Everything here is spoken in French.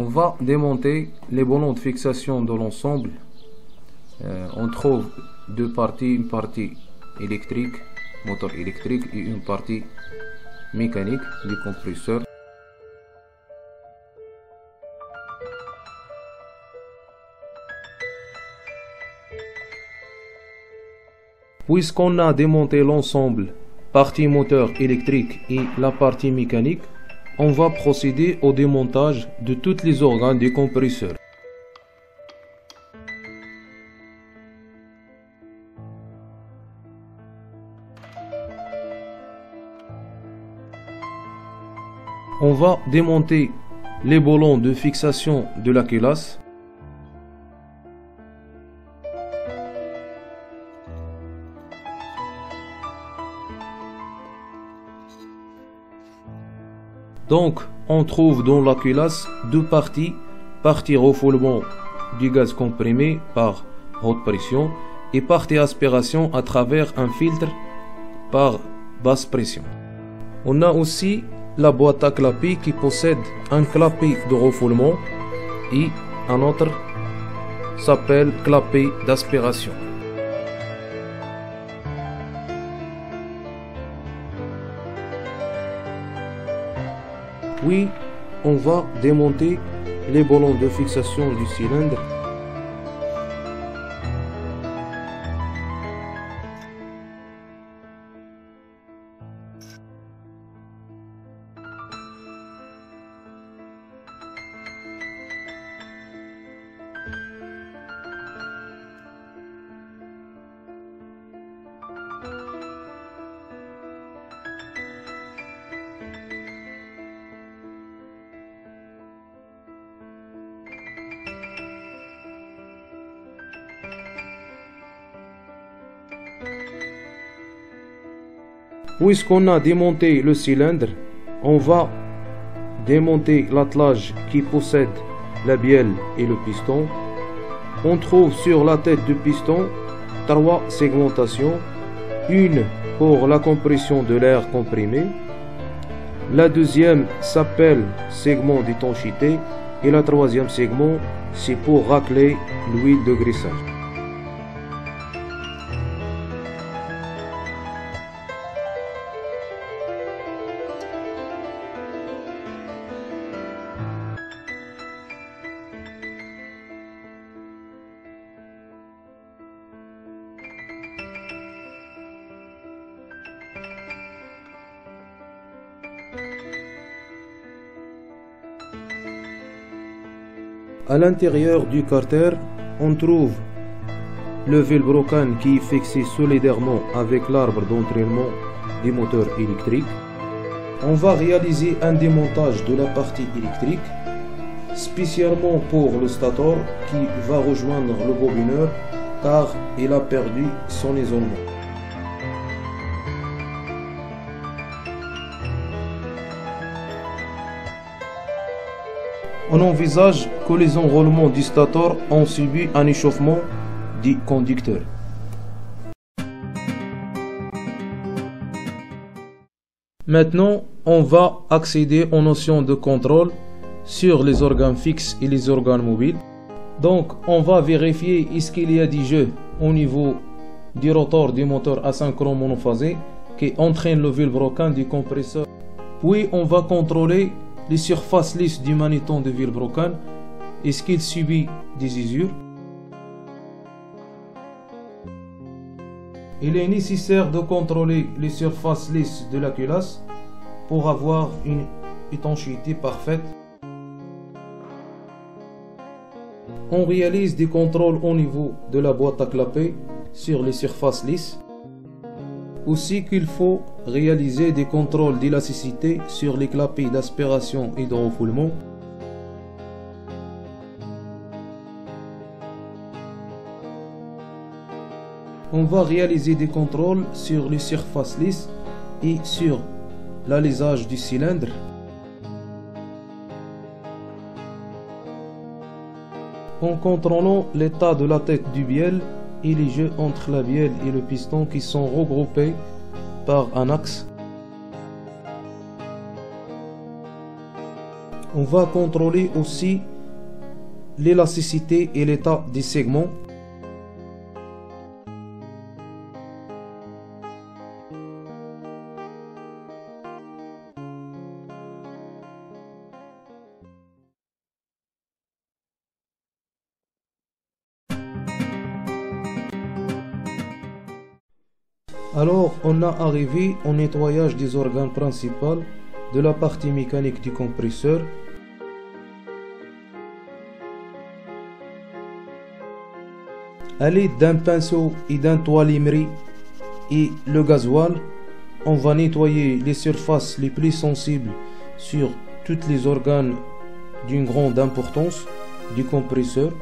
On va démonter les boulons de fixation de l'ensemble. On trouve deux parties, une partie électrique, moteur électrique, et une partie mécanique du compresseur. Puisqu'on a démonté l'ensemble, partie moteur électrique et la partie mécanique, on va procéder au démontage de tous les organes du compresseur. On va démonter les boulons de fixation de la culasse. Donc, on trouve dans la culasse deux parties, partie refoulement du gaz comprimé par haute pression et partie aspiration à travers un filtre par basse pression. On a aussi la boîte à clapet qui possède un clapet de refoulement et un autre s'appelle clapet d'aspiration. Puis, on va démonter les boulons de fixation du cylindre. Puisqu'on a démonté le cylindre, on va démonter l'attelage qui possède la bielle et le piston. On trouve sur la tête du piston trois segmentations, une pour la compression de l'air comprimé, la deuxième s'appelle segment d'étanchéité et la troisième segment c'est pour racler l'huile de graissage. À l'intérieur du carter, on trouve le velbrocan qui est fixé solidairement avec l'arbre d'entraînement des moteurs électriques. On va réaliser un démontage de la partie électrique, spécialement pour le stator qui va rejoindre le bobineur car il a perdu son isolement. On envisage que les enroulements du stator ont subi un échauffement du conducteur. Maintenant, on va accéder aux notions de contrôle sur les organes fixes et les organes mobiles. Donc, on va vérifier est-ce qu'il y a du jeu au niveau du rotor du moteur asynchrone monophasé qui entraîne le velbrocan du compresseur. Puis, on va contrôler les surfaces lisses du magnéton de velbrocan, est-ce qu'il subit des usures? Il est nécessaire de contrôler les surfaces lisses de la culasse pour avoir une étanchéité parfaite. On réalise des contrôles au niveau de la boîte à clapet sur les surfaces lisses. Aussi qu'il faut réaliser des contrôles d'élasticité sur les clapets d'aspiration et de refoulement. On va réaliser des contrôles sur les surfaces lisses et sur l'alisage du cylindre. En contrôlant l'état de la tête du bielle et les jeux entre la bielle et le piston qui sont regroupés par un axe. On va contrôler aussi l'élasticité et l'état des segments. Alors, on a arrivé au nettoyage des organes principaux de la partie mécanique du compresseur. À l'aide d'un pinceau et d'un toile-émery et le gasoil, on va nettoyer les surfaces les plus sensibles sur tous les organes d'une grande importance du compresseur.